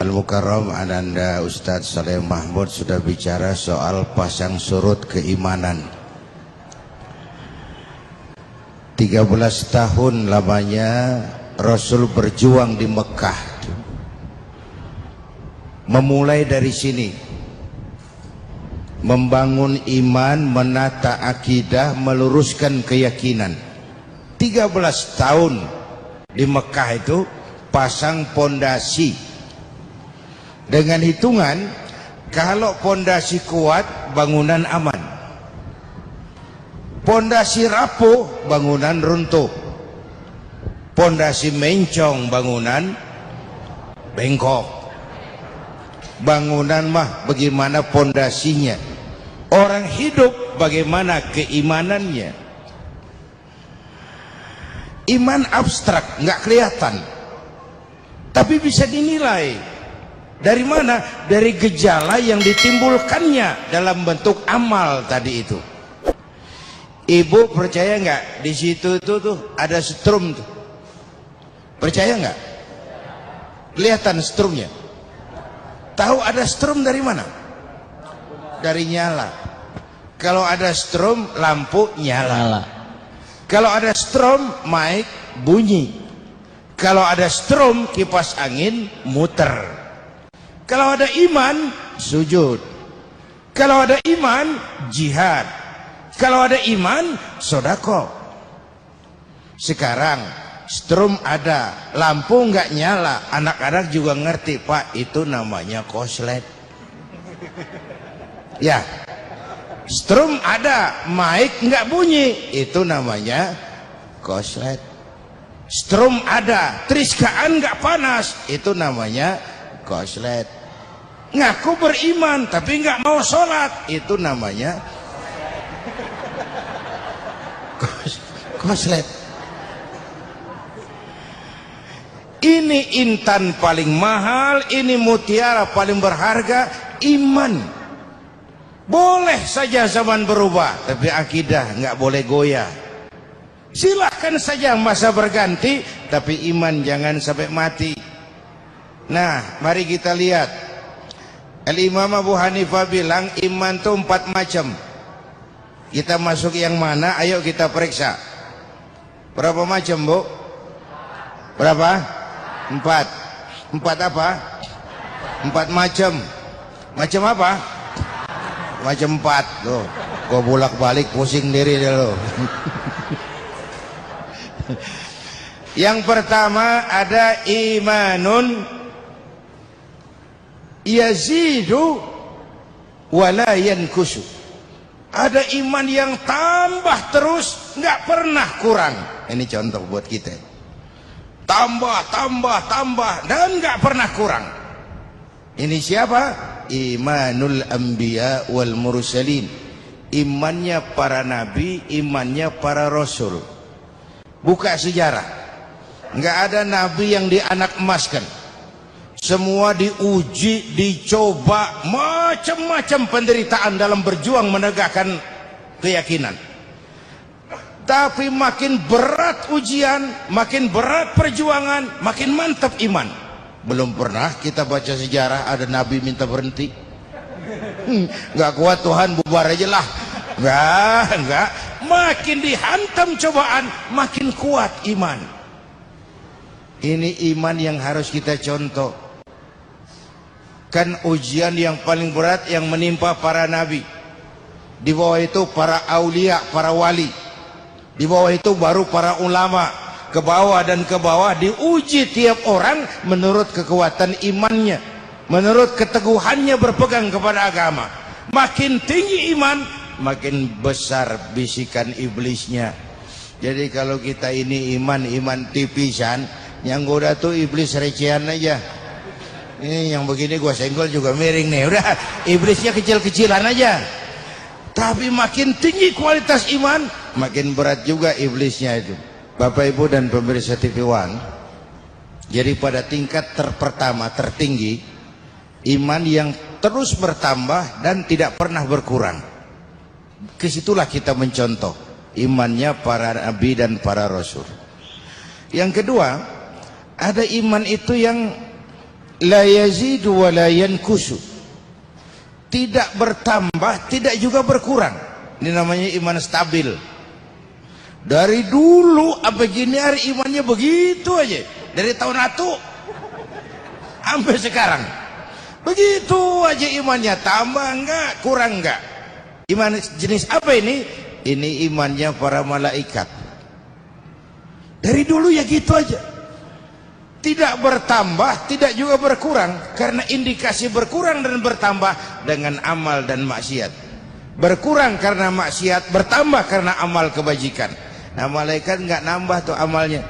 Al-Mukarram Ananda Ustadz Saleh Mahmud sudah bicara soal pasang surut keimanan. 13 tahun lamanya Rasul berjuang di Mekah. Memulai dari sini, membangun iman, menata akidah, meluruskan keyakinan. 13 tahun di Mekah itu pasang pondasi. Dengan hitungan, kalau pondasi kuat, bangunan aman. Pondasi rapuh, bangunan runtuh. Pondasi mencong, bangunan bengkok. Bangunan mah bagaimana pondasinya. Orang hidup bagaimana keimanannya. Iman abstrak, nggak kelihatan, tapi bisa dinilai. Dari mana? Dari gejala yang ditimbulkannya dalam bentuk amal tadi itu. Ibu percaya nggak di situ tuh ada strum tuh? Percaya nggak? Kelihatan strumnya. Tahu ada strum dari mana? Dari nyala. Kalau ada strum, lampu nyala. Kalau ada strum, mic bunyi. Kalau ada strum, kipas angin muter. Kalau ada iman, sujud. Kalau ada iman, jihad. Kalau ada iman, sodako. Sekarang strum ada, lampu nggak nyala, anak-anak juga ngerti, Pak, itu namanya koslet. Ya, strum ada, mic nggak bunyi, itu namanya koslet. Strum ada, triskaan nggak panas, itu namanya koslet. Ngaku beriman tapi nggak mau sholat, itu namanya koslet. Ini intan paling mahal, ini mutiara paling berharga, iman. Boleh saja zaman berubah, tapi akidah nggak boleh goyah. Silahkan saja masa berganti, tapi iman jangan sampai mati. Nah, mari kita lihat. Al-Imam Abu Hanifah bilang iman itu 4 macam. Kita masuk yang mana? Ayo kita periksa. Berapa macam, Bu? Berapa? 4. 4 apa? 4 macam. Macam apa? Macam 4. Loh, kok bolak-balik pusing diri deh lo. Yang pertama ada imanun yazidu wala yankusu. Ada iman yang tambah terus, nggak pernah kurang. Ini contoh buat kita. Tambah, dan nggak pernah kurang. Ini siapa? Imanul anbiya wal mursalin. Imannya para nabi, imannya para rasul. Buka sejarah. Nggak ada nabi yang dianak emaskan. Semua diuji, dicoba, macam-macam penderitaan dalam berjuang menegakkan keyakinan. Tapi makin berat ujian, makin berat perjuangan, makin mantap iman. Belum pernah kita baca sejarah ada nabi minta berhenti. Nggak kuat Tuhan, bubar aja lah. Nggak. Makin dihantam cobaan, makin kuat iman. Ini iman yang harus kita contoh. Kan ujian yang paling berat yang menimpa para nabi. Di bawah itu para aulia, para wali. Di bawah itu baru para ulama. Ke bawah dan ke bawah diuji tiap orang menurut kekuatan imannya, menurut keteguhannya berpegang kepada agama. Makin tinggi iman, makin besar bisikan iblisnya. Jadi kalau kita ini iman tipisan, yang goda tuh iblis recehan aja. Ini yang begini gua senggol juga miring nih. Udah, iblisnya kecil-kecilan aja. Tapi makin tinggi kualitas iman, makin berat juga iblisnya itu. Bapak Ibu dan pemirsa TV One, jadi pada tingkat pertama tertinggi, iman yang terus bertambah dan tidak pernah berkurang. Kesitulah kita mencontoh imannya para nabi dan para rasul. Yang kedua, ada iman itu yang la yazidu wa la yankusu, tidak bertambah, tidak juga berkurang. Ini namanya iman stabil. Dari dulu sampai gini hari imannya begitu aja, dari tahun atu sampai sekarang begitu aja imannya, tambah enggak, kurang enggak. Iman jenis apa ini? Ini imannya para malaikat. Dari dulu ya gitu aja, tidak bertambah, tidak juga berkurang. Karena indikasi berkurang dan bertambah dengan amal dan maksiat. Berkurang karena maksiat, bertambah karena amal kebajikan. Nah, malaikat nggak nambah tuh amalnya.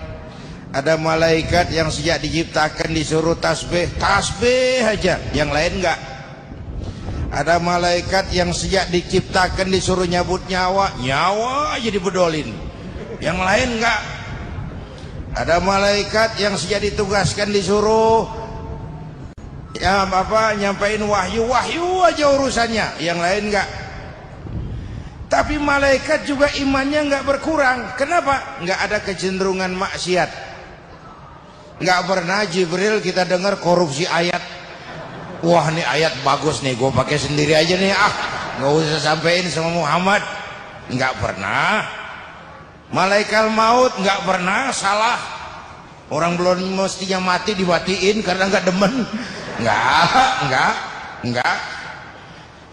Ada malaikat yang sejak diciptakan disuruh tasbih, tasbih aja, yang lain nggak. Ada malaikat yang sejak diciptakan disuruh nyabut nyawa, nyawa aja dibedolin, yang lain nggak. Ada malaikat yang sejak ditugaskan disuruh ya nyampein wahyu, wahyu aja urusannya, yang lain enggak. Tapi malaikat juga imannya enggak berkurang. Kenapa? Enggak ada kecenderungan maksiat. Enggak pernah Jibril kita dengar korupsi ayat. Wah, nih ayat bagus nih, gue pakai sendiri aja nih, nggak usah sampein sama Muhammad. Enggak pernah. Malaikat maut nggak pernah salah. Orang belum mestinya mati dimatiin karena nggak demen. Nggak.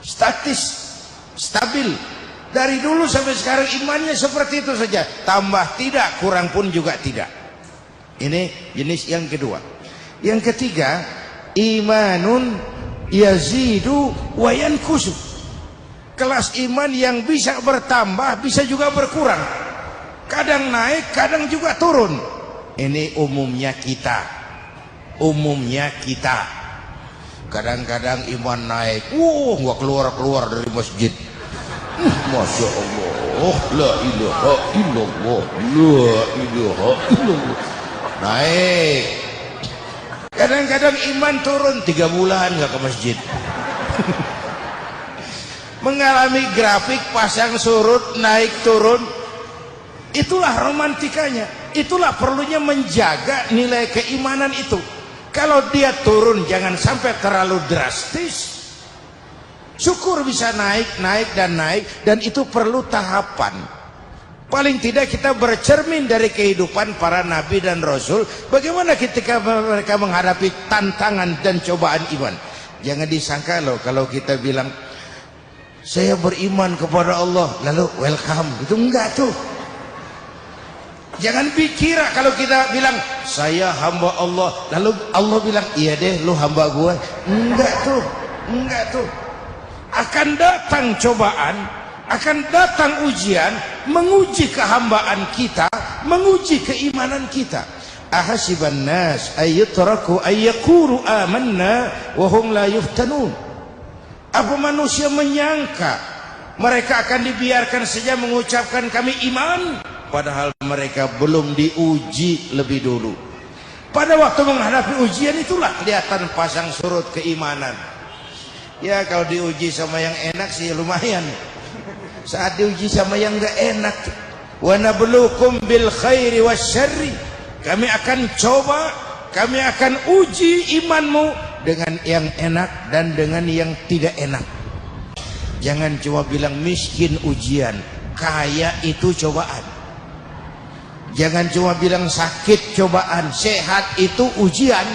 Statis, stabil. Dari dulu sampai sekarang imannya seperti itu saja. Tambah tidak, kurang pun juga tidak. Ini jenis yang kedua. Yang ketiga, imanun yazidu wa yankusu. Kelas iman yang bisa bertambah, bisa juga berkurang. Kadang naik, kadang juga turun. Ini umumnya kita. Kadang-kadang iman naik, nggak keluar dari masjid. Masya Allah, la ilaha illallah, la ilaha illallah. Naik. Kadang-kadang iman turun 3 bulan nggak ke masjid. Mengalami grafik pasang surut, naik turun. Itulah romantikanya. Itulah perlunya menjaga nilai keimanan itu. Kalau dia turun jangan sampai terlalu drastis. Syukur bisa naik dan itu perlu tahapan. Paling tidak kita bercermin dari kehidupan para nabi dan rasul, bagaimana ketika mereka menghadapi tantangan dan cobaan iman. Jangan disangka loh kalau kita bilang saya beriman kepada Allah lalu welcome, itu enggak tuh. Jangan dikira kalau kita bilang saya hamba Allah lalu Allah bilang iya deh lu hamba gue. Enggak tuh. Akan datang cobaan, akan datang ujian, menguji kehambaan kita, menguji keimanan kita. Ahasiban nas ayyutraku ayyakuru amanna wa hum la yuftanun. Apa manusia menyangka mereka akan dibiarkan saja mengucapkan kami iman, padahal mereka belum diuji lebih dulu. Pada waktu menghadapi ujian itulah kelihatan pasang surut keimanan. Ya kalau diuji sama yang enak sih lumayan. Saat diuji sama yang enggak enak, wa nabluukum bil khairi wasyarri, kami akan coba, kami akan uji imanmu dengan yang enak dan dengan yang tidak enak. Jangan cuma bilang miskin ujian, kaya itu cobaan. Jangan cuma bilang sakit cobaan, sehat itu ujian.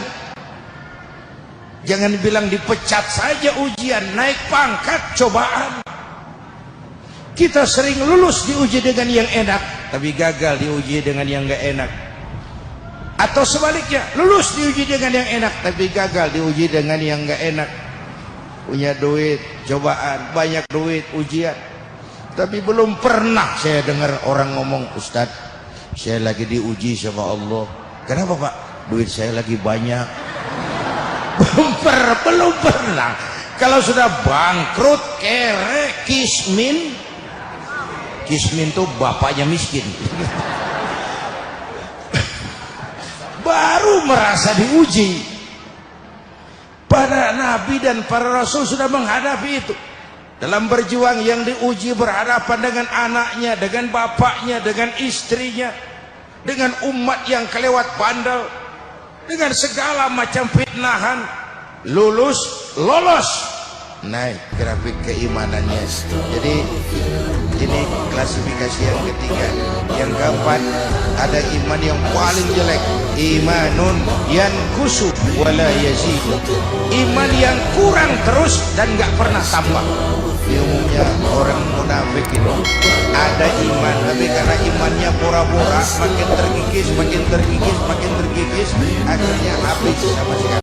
Jangan bilang dipecat saja ujian, naik pangkat cobaan. Kita sering lulus diuji dengan yang enak, tapi gagal diuji dengan yang gak enak. Atau sebaliknya, lulus diuji dengan yang enak, tapi gagal diuji dengan yang gak enak. Punya duit, cobaan, banyak duit, ujian. Tapi belum pernah saya dengar orang ngomong, Ustadz, saya lagi diuji sama Allah. Kenapa Pak? Duit saya lagi banyak. Belum pernah. Kalau sudah bangkrut, kere, kismin tuh bapaknya miskin. Baru merasa diuji. Para nabi dan para rasul sudah menghadapi itu. Dalam berjuang yang diuji berhadapan dengan anaknya, dengan bapaknya, dengan istrinya, dengan umat yang kelewat bandel. dengan segala macam fitnahan, lolos, naik grafik keimanannya. Jadi ini klasifikasi yang ketiga. Yang keempat, ada iman yang paling jelek, imanun yankusu wala yazidu, iman yang kurang terus dan nggak pernah tambah. Umumnya orang munafik itu ada iman, tapi karena imannya pura-pura, makin terkikis, akhirnya habis sama sekali.